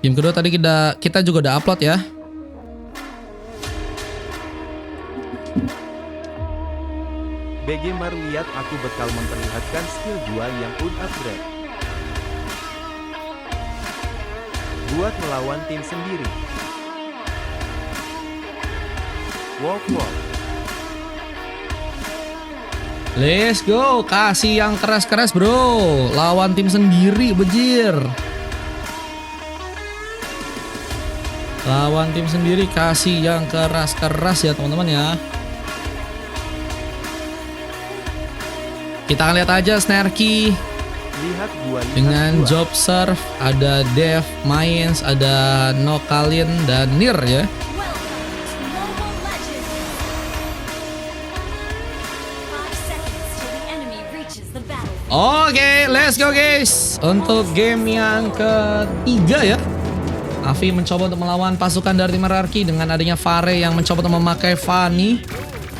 Game kedua tadi kita juga udah upload ya. BG Mar, lihat aku bakal memperlihatkan skill 2 yang upgrade. Buat melawan tim sendiri. Walk. Let's go, kasih yang keras-keras bro. Lawan tim sendiri, bejir. Lawan tim sendiri, kasih yang keras-keras ya teman-teman ya. Kita akan lihat aja Snarky Lihat gua dengan Job Serve, ada Dev, Mainz, ada Nokalin dan Nir ya. Oke, let's go guys. Untuk game yang ketiga ya, Avi mencoba untuk melawan pasukan dari Merarki dengan adanya Fare yang mencoba untuk memakai Fanny,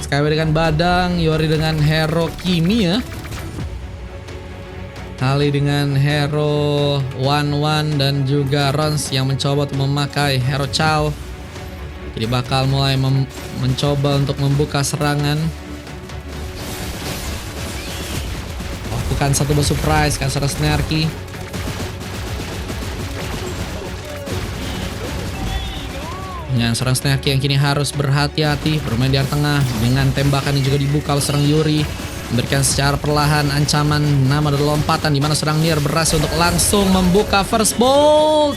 Skyway dengan Badang, Yori dengan hero Kimi ya, Ali dengan hero Wan dan juga Rons yang mencoba untuk memakai hero Chow. Jadi bakal mulai mencoba untuk membuka serangan. Bukan satu bus surprise kan seorang Snarky. Dengan seorang Snarky yang kini harus berhati-hati bermain di area tengah dengan tembakan yang juga dibuka oleh seorang Yuri, memberikan secara perlahan ancaman nama dari lompatan di mana seorang Nier berhasil untuk langsung membuka first bolt.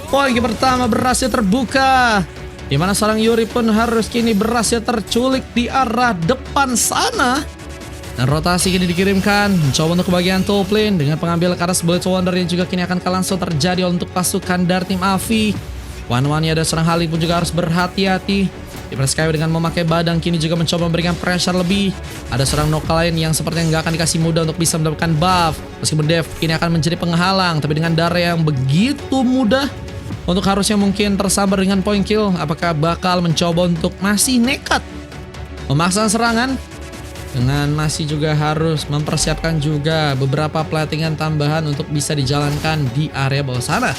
Poin pertama berhasil terbuka, di mana seorang Yuri pun harus kini berhasil terculik di arah depan sana. Dan rotasi kini dikirimkan mencoba untuk ke bagian top lane dengan pengambil Karas Bullet Wonder yang juga kini akan langsung terjadi untuk pasukan dari tim Avi. Wan-Wannya ada seorang Hali pun juga harus berhati-hati. Di Skyway dengan memakai Badang kini juga mencoba memberikan pressure lebih. Ada seorang Noka lain yang sepertinya nggak akan dikasih mudah untuk bisa mendapatkan buff. Meskipun Dev kini akan menjadi penghalang, tapi dengan Dare yang begitu mudah untuk harusnya mungkin tersambar dengan point kill. Apakah bakal mencoba untuk masih nekat memaksa serangan? Dengan masih juga harus mempersiapkan juga beberapa platingan tambahan untuk bisa dijalankan di area bawah sana.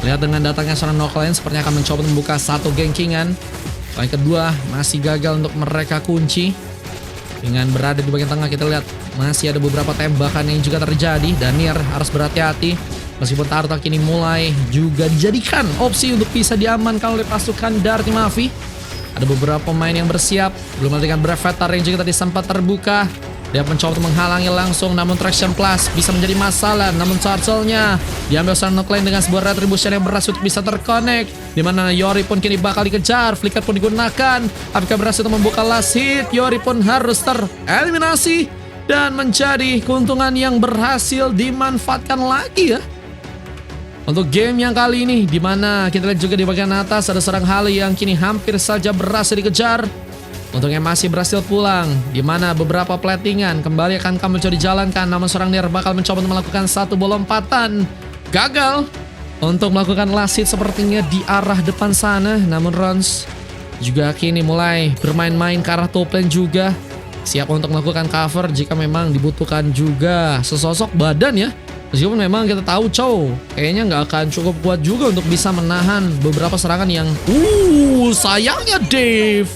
Lihat dengan datangnya seorang Noklain sepertinya akan mencoba membuka satu gankingan. Yang kedua masih gagal untuk mereka kunci. Dengan berada di bagian tengah kita lihat masih ada beberapa tembakan yang juga terjadi. Dan Nier harus berhati-hati. Meskipun Tartak kini mulai juga dijadikan opsi untuk bisa diamankan oleh pasukan dari tim Avi. Ada beberapa pemain yang bersiap. Belum matikan Brevetar yang juga tadi sempat terbuka. Dia mencoba untuk menghalangi langsung, namun Traction Plus bisa menjadi masalah. Namun Turtle-nya diambil seorang Noklain dengan sebuah retribution yang berhasil untuk bisa terconnect. Dimana Yori pun kini bakal dikejar. Flicker pun digunakan. Apakah berhasil untuk membuka last hit? Yori pun harus tereliminasi. Dan menjadi keuntungan yang berhasil dimanfaatkan lagi ya. Untuk game yang kali ini, di mana kita lihat juga di bagian atas ada seorang Hali yang kini hampir saja berhasil dikejar. Untungnya masih berhasil pulang, di mana beberapa platingan kembali akan kamu coba dijalankan. Namun seorang Nier bakal mencoba untuk melakukan satu bola lompatan. Gagal untuk melakukan last hit sepertinya di arah depan sana. Namun Rons juga kini mulai bermain-main ke arah top lane juga. Siap untuk melakukan cover jika memang dibutuhkan juga sesosok badan ya. Meskipun memang kita tahu Chow kayaknya nggak akan cukup kuat juga untuk bisa menahan beberapa serangan yang sayangnya Dave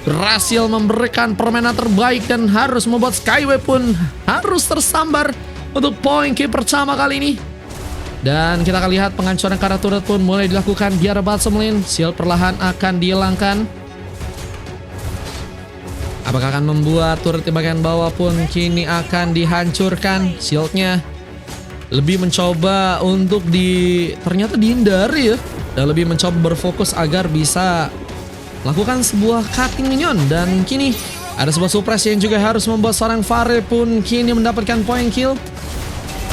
berhasil memberikan permainan terbaik dan harus membuat Skyway pun harus tersambar untuk poin kill pertama kali ini. Dan kita akan lihat penghancuran karena turret pun mulai dilakukan di arah bottom lane. Shield perlahan akan dihilangkan. Apakah akan membuat turret di bagian bawah pun kini akan dihancurkan shieldnya. Lebih mencoba untuk ternyata dihindari ya, dan lebih mencoba berfokus agar bisa melakukan sebuah cutting minion. Dan kini ada sebuah suppress yang juga harus membuat seorang Fare pun kini mendapatkan point kill.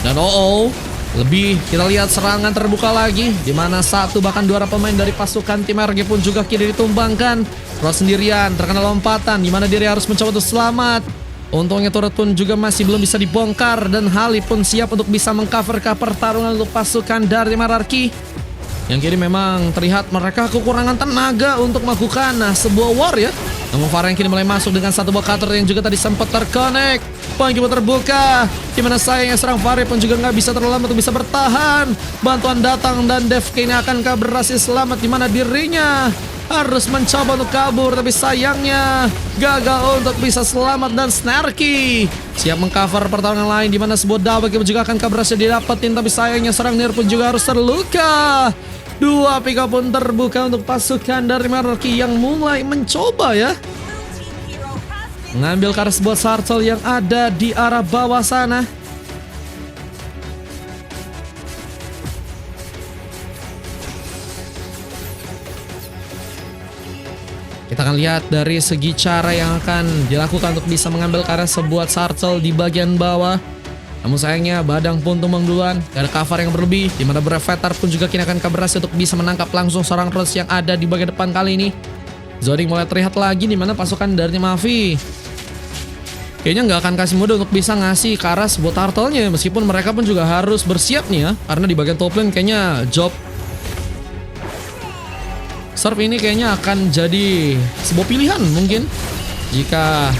Dan lebih kita lihat serangan terbuka lagi, di mana satu bahkan dua pemain dari pasukan tim RG pun juga kini ditumbangkan. Ross sendirian terkena lompatan, di mana dia harus mencoba untuk selamat. Untungnya turret pun juga masih belum bisa dibongkar dan Hali pun siap untuk bisa mengcover pertarungan untuk pasukan dari Merarki. Yang kini memang terlihat mereka kekurangan tenaga untuk melakukan sebuah war ya. Namun Farah yang kini mulai masuk dengan satu buah cutter yang juga tadi sempat terconnect. Poin kibu terbuka. Dimana sayangnya serang Farah pun juga nggak bisa terlalu untuk bisa bertahan. Bantuan datang dan Dev kini akankah berhasil selamat, dimana dirinya harus mencoba untuk kabur, tapi sayangnya gagal untuk bisa selamat. Dan Snarky siap mengcover pertarungan lain, di mana sebuah double kill juga akan berhasil didapetin, tapi sayangnya serang Nir pun juga harus terluka. Dua pika pun terbuka untuk pasukan dari Meraki yang mulai mencoba ya mengambil ke arah sebuah shuttle yang ada di arah bawah sana. Kita akan lihat dari segi cara yang akan dilakukan untuk bisa mengambil ke arah sebuah shuttle di bagian bawah. Namun sayangnya Badang pun tumbang duluan. Gak ada cover yang berlebih, di mana Brevetar pun juga kini akan berhasil untuk bisa menangkap langsung seorang Rose yang ada di bagian depan kali ini. Zoning mulai terlihat lagi, di mana pasukan dari Mavi kayaknya nggak akan kasih mudah untuk bisa ngasih ke arah sebuah turtle-nya. Meskipun mereka pun juga harus bersiap nih ya, karena di bagian top lane kayaknya job serve ini kayaknya akan jadi sebuah pilihan mungkin jika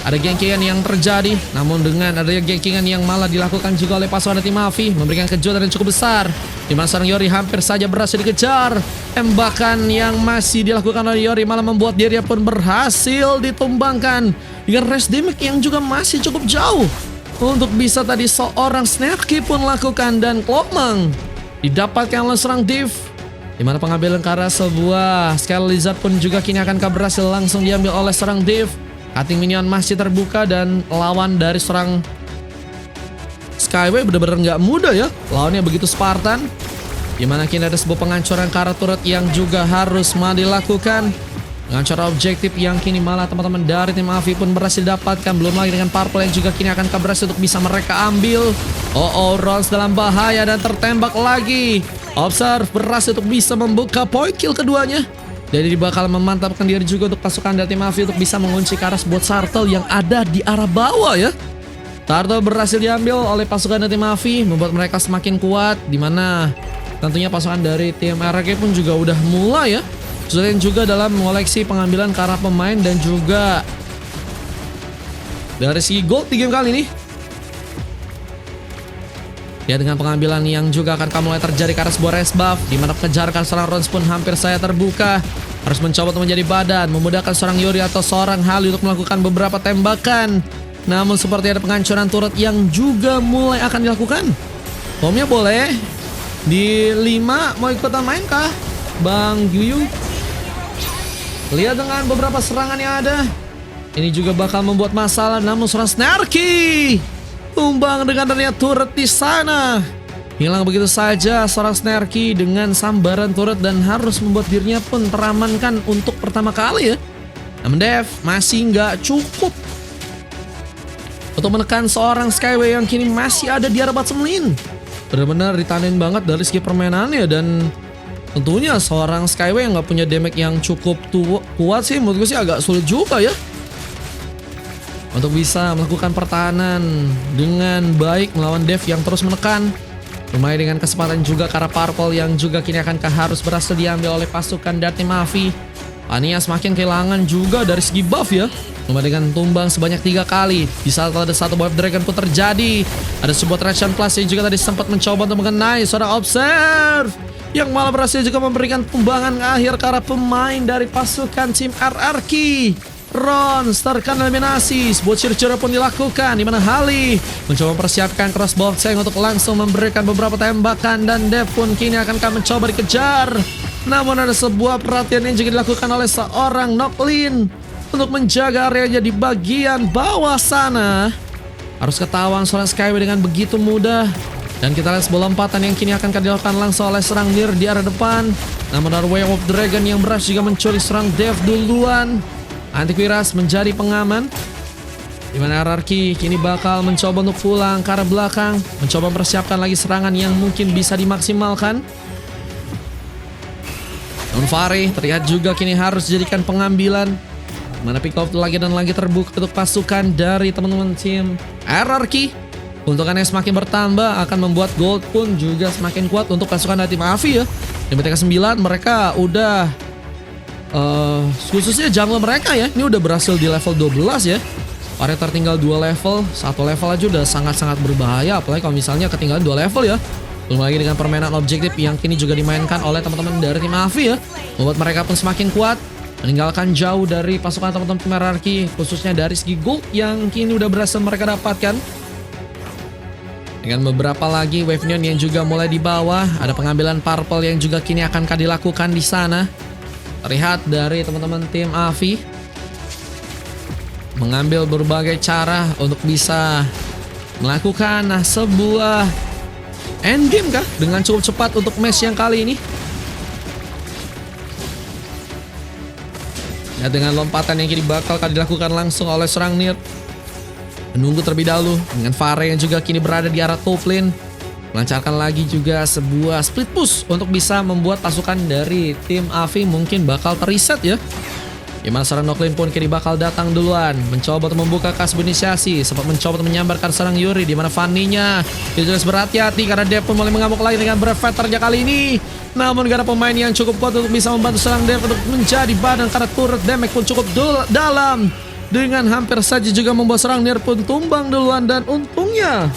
ada gengkingan yang terjadi. Namun dengan adanya gengkingan yang malah dilakukan juga oleh pasukan tim Mavi, memberikan kejutan yang cukup besar, di mana seorang Yori hampir saja berhasil dikejar. Tembakan yang masih dilakukan oleh Yori malah membuat dirinya pun berhasil ditumbangkan dengan rest damage yang juga masih cukup jauh untuk bisa tadi seorang Snarky pun lakukan. Dan Cloakmang didapatkan oleh serang Div, di mana pengambilan ke arah sebuah Scale Lizard pun juga kini akan berhasil langsung diambil oleh serang Div. Cutting minion masih terbuka dan lawan dari serang Skyway benar-benar nggak mudah ya. Lawannya begitu Spartan, di mana kini ada sebuah penghancuran ke arah turret yang juga harus dilakukan. Penghancuran objektif yang kini malah teman-teman dari tim Avi pun berhasil dapatkan. Belum lagi dengan Purple yang juga kini akan berhasil untuk bisa mereka ambil. Rons dalam bahaya dan tertembak lagi. Observe berhasil untuk bisa membuka point kill keduanya. Jadi bakal memantapkan diri juga untuk pasukan dari tim Avi untuk bisa mengunci ke arah sebuah turtle yang ada di arah bawah ya. Turtle berhasil diambil oleh pasukan dari tim Avi, membuat mereka semakin kuat, dimana tentunya pasukan dari tim RRQ pun juga udah mulai ya. Selain juga dalam mengoleksi pengambilan ke arah pemain dan juga dari segi gold di game kali ini. Ya, dengan pengambilan yang juga akan mulai terjadi ke arah sebuah race buff, di mana kejarkan seorang Rons pun hampir saya terbuka. Harus mencoba untuk menjadi badan, memudahkan seorang Yori atau seorang Hali untuk melakukan beberapa tembakan. Namun seperti ada penghancuran turret yang juga mulai akan dilakukan. Bomnya boleh di 5, mau ikutan main kah Bang Yuyu? Lihat dengan beberapa serangan yang ada, ini juga bakal membuat masalah. Namun seorang Snarky tumbang dengan adanya turret di sana. Hilang begitu saja seorang Snarky dengan sambaran turret dan harus membuat dirinya pun teramankan untuk pertama kali ya. Namun Dev masih nggak cukup untuk menekan seorang Skyway yang kini masih ada di arah bottom lane. Benar-benar ditandain banget dari segi permainannya, dan tentunya seorang Skyway yang nggak punya damage yang cukup kuat sih, menurut gue sih agak sulit juga ya untuk bisa melakukan pertahanan dengan baik melawan Dev yang terus menekan. Lumayan dengan kesempatan juga karena Purple yang juga kini akankah harus berhasil diambil oleh pasukan dari tim Avi. Ania semakin kehilangan juga dari segi buff ya. Lumayan dengan tumbang sebanyak 3 kali. Di saat ada satu Wave Dragon pun terjadi. Ada sebuah Traction Plus yang juga tadi sempat mencoba untuk mengenai seorang Observe, yang malah berhasil juga memberikan tumbangan akhir ke arah pemain dari pasukan tim RRQ. Rons terkena eliminasi. Sebuah ciri-ciri pun dilakukan, di mana Hali mencoba mempersiapkan crossboxing untuk langsung memberikan beberapa tembakan, dan Dev pun kini akan mencoba dikejar. Namun ada sebuah perhatian yang juga dilakukan oleh seorang Noklin untuk menjaga areanya di bagian bawah sana. Harus ketahuan seorang Skyway dengan begitu mudah. Dan kita lihat sebuah lompatan yang kini akan dilakukan langsung oleh serang Nir di arah depan. Namun ada Wave of Dragon yang berhasil juga mencuri serang Dev duluan. Antiquiras menjadi pengaman, di mana RRQ kini bakal mencoba untuk pulang ke arah belakang, mencoba mempersiapkan lagi serangan yang mungkin bisa dimaksimalkan. Namun Fari terlihat juga kini harus dijadikan pengambilan, di mana pick off lagi dan lagi terbuka untuk pasukan dari teman-teman tim RRQ. Keuntungannya semakin bertambah akan membuat gold pun juga semakin kuat untuk pasukan dari tim Avi ya. Di BTK 9 mereka udah khususnya jungle mereka ya, ini udah berhasil di level 12 ya. Area tertinggal 2 level, 1 level aja udah sangat-sangat berbahaya, apalagi kalau misalnya ketinggalan 2 level ya. Belum lagi dengan permainan objektif yang kini juga dimainkan oleh teman-teman dari tim Avi ya, membuat mereka pun semakin kuat, meninggalkan jauh dari pasukan teman-teman tim Hierarchy, khususnya dari segi gold yang kini udah berhasil mereka dapatkan. Dengan beberapa lagi wave neon yang juga mulai di bawah, ada pengambilan purple yang juga kini akan dilakukan di sana. Terlihat dari teman-teman tim Avi mengambil berbagai cara untuk bisa melakukan sebuah endgame kah dengan cukup cepat untuk match yang kali ini. Ya, dengan lompatan yang kini bakal dilakukan langsung oleh seorang Nir. Menunggu terlebih dahulu dengan Fare yang juga kini berada di arah top lane. Melancarkan lagi juga sebuah split push untuk bisa membuat pasukan dari tim Avi mungkin bakal terreset ya. Dimana seorang Noklin pun kini bakal datang duluan, mencoba untuk membuka kasih inisiasi, sempat mencoba untuk menyambarkan seorang Yuri. Dimana Fanny-nya jelas berhati-hati karena dia pun mulai mengamuk lagi dengan Brevetternya kali ini. Namun gak ada pemain yang cukup kuat untuk bisa membantu seorang Dev untuk menjadi badan karena turret damage pun cukup dalam. Dengan hampir saja juga membuat seorang Nir pun tumbang duluan, dan untungnya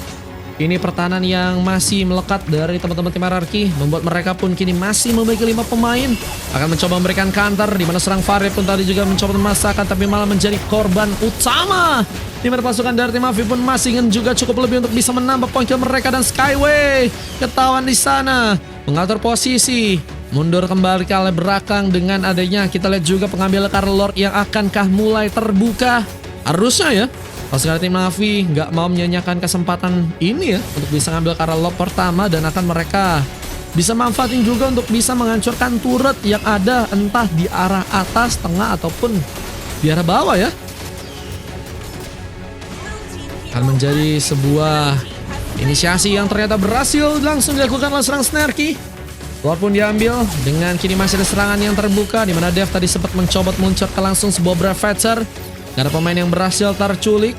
ini pertahanan yang masih melekat dari teman-teman tim Hierarchy membuat mereka pun kini masih memiliki 5 pemain. Akan mencoba memberikan counter, di mana serang Fare pun tadi juga mencoba memasakkan tapi malah menjadi korban utama. Di mana pasukan dari tim Avi pun masih ingin juga cukup lebih untuk bisa menambah poin kill mereka, dan Skyway ketahuan di sana mengatur posisi. Mundur kembali ke arah belakang dengan adanya kita lihat juga pengambilan Karl Lord yang akankah mulai terbuka. Harusnya ya pasukan tim Navi nggak mau menyanyikan kesempatan ini ya untuk bisa ngambil Karl Lord pertama, dan akan mereka bisa manfaatin juga untuk bisa menghancurkan turret yang ada entah di arah atas, tengah ataupun di arah bawah ya. Akan menjadi sebuah inisiasi yang ternyata berhasil langsung dilakukan oleh seorang Snarky. Lord pun diambil dengan kini masih ada serangan yang terbuka, di mana Dev tadi sempat mencoba meluncurkan langsung sebuah Brevetzer. Gak ada pemain yang berhasil terculik.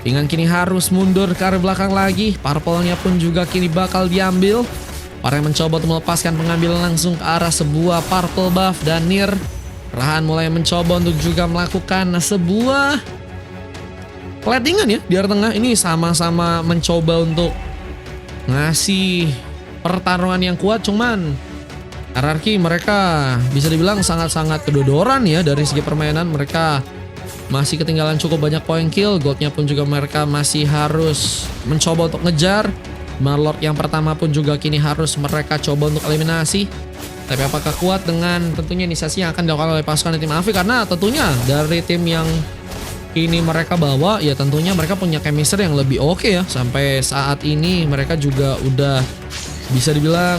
Dengan kini harus mundur ke arah belakang lagi. Purple-nya pun juga kini bakal diambil. Para yang mencoba untuk melepaskan pengambilan langsung ke arah sebuah purple buff, dan Nir Rahan mulai mencoba untuk juga melakukan sebuah platingan ya di arah tengah. Ini sama-sama mencoba untuk ngasih pertarungan yang kuat, cuman Hierarchy mereka bisa dibilang sangat-sangat kedodoran ya dari segi permainan. Mereka masih ketinggalan cukup banyak poin kill, goldnya pun juga mereka masih harus mencoba untuk ngejar. Marlord yang pertama pun juga kini harus mereka coba untuk eliminasi. Tapi apakah kuat dengan tentunya inisiasi yang akan dilakukan oleh pasukan tim Avi, karena tentunya dari tim yang kini mereka bawa ya tentunya mereka punya chemistry yang lebih oke ya. Sampai saat ini mereka juga udah bisa dibilang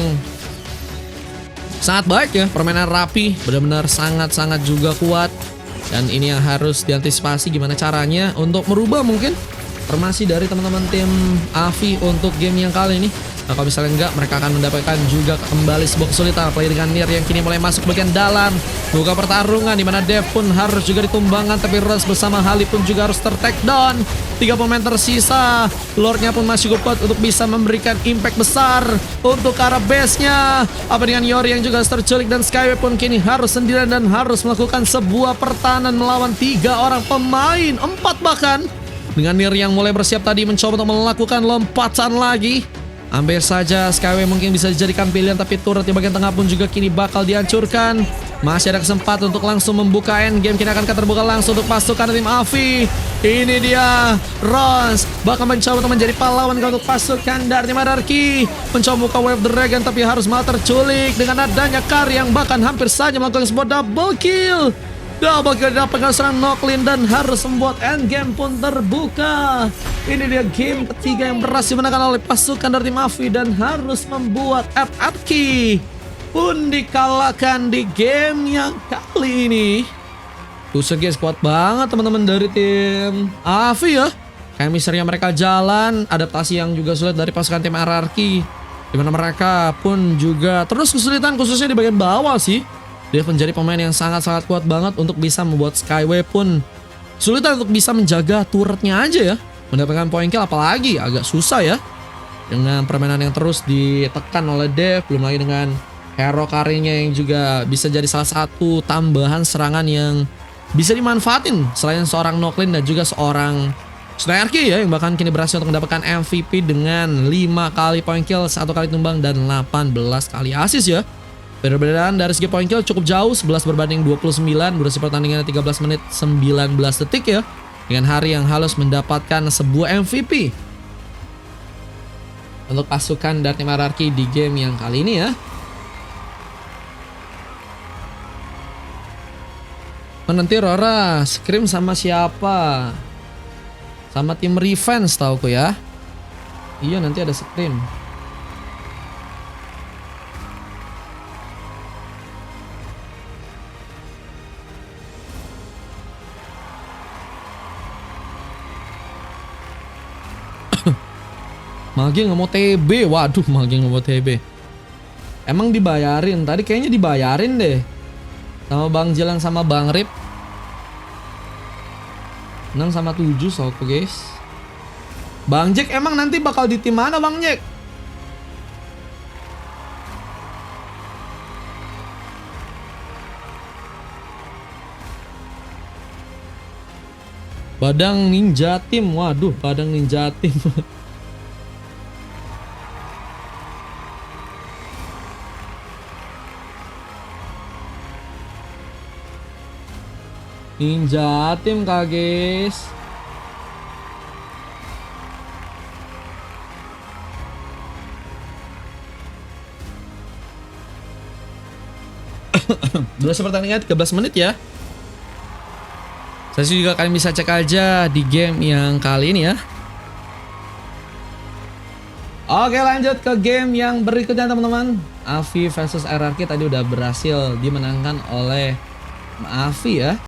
sangat baik ya, permainan rapi, benar-benar sangat-sangat juga kuat. Dan ini yang harus diantisipasi gimana caranya untuk merubah mungkin formasi dari teman-teman tim Avi untuk game yang kali ini. Nah, kalau misalnya enggak, mereka akan mendapatkan juga kembali sebuah kesulitan, apalagi dengan Nir yang kini mulai masuk bagian dalam buka pertarungan, dimana Dev pun harus juga ditumbangkan, tapi Rush bersama Hali pun juga harus ter-take down. 3 pemain tersisa, Lordnya pun masih cukup kuat untuk bisa memberikan impact besar untuk ke arah base-nya. Apa dengan Yori yang juga terculik, dan Skyway pun kini harus sendirian dan harus melakukan sebuah pertahanan melawan 3 orang pemain, 4 bahkan. Dengan Nir yang mulai bersiap tadi mencoba untuk melakukan lompatan lagi. Hampir saja Skyway mungkin bisa dijadikan pilihan, tapi turret di bagian tengah pun juga kini bakal dihancurkan. Masih ada kesempatan untuk langsung membuka endgame. Kini akan terbuka langsung untuk pasukan tim Avi. Ini dia Rons bakal mencoba untuk menjadi pahlawan untuk pasukan dari tim Hierarchy. Mencoba buka wave dragon, tapi harus malah terculik dengan adanya Kar yang bahkan hampir saja melakukan sebuah double kill. Double kill didapatkan seorang Noklin, dan harus membuat endgame pun terbuka. Ini dia game ketiga yang berhasil dimenangkan oleh pasukan dari tim Avi, dan harus membuat FFK pun dikalahkan di game yang kali ini. Buset guys, kuat banget teman-teman dari tim Avi ya. Chemistry-nya mereka jalan, adaptasi yang juga sulit dari pasukan tim Hierarchy, dimana mereka pun juga terus kesulitan khususnya di bagian bawah sih. Dia menjadi pemain yang sangat-sangat kuat banget untuk bisa membuat Skyway pun sulit untuk bisa menjaga turretnya aja ya. mendapatkan poin kill, apalagi agak susah ya. Dengan permainan yang terus ditekan oleh Dev, belum lagi dengan hero carry-nya yang juga bisa jadi salah satu tambahan serangan yang bisa dimanfaatin selain seorang Noklin dan juga seorang Snarky ya, yang bahkan kini berhasil untuk mendapatkan MVP dengan 5 kali poin kill, 1 kali tumbang dan 18 kali assist ya. Perbedaan dari segi poin kill cukup jauh, 11 berbanding 29, durasi pertandingannya 13 menit 19 detik ya. Dengan Hari yang halus mendapatkan sebuah MVP untuk pasukan dari tim RRQ di game yang kali ini ya. Nanti Rora scrim sama siapa? Sama tim Revenge tauku ya. Iya, nanti ada scrim. Mage nggak mau TB, waduh, Mage nggak mau TB. Emang dibayarin? Tadi kayaknya dibayarin deh. Sama Bang Jelang sama Bang Rip. 6 sama 7 soalku guys. Bang Jack emang nanti bakal di tim mana Bang Jack? Badang Ninja Team, waduh, Badang Ninja Team. Ninja Team kak guys. Durasi pertandingan 13 menit ya. Saya juga kalian bisa cek aja di game yang kali ini ya. Oke, lanjut ke game yang berikutnya teman-teman. Avi versus RRQ tadi udah berhasil dimenangkan oleh Avi ya.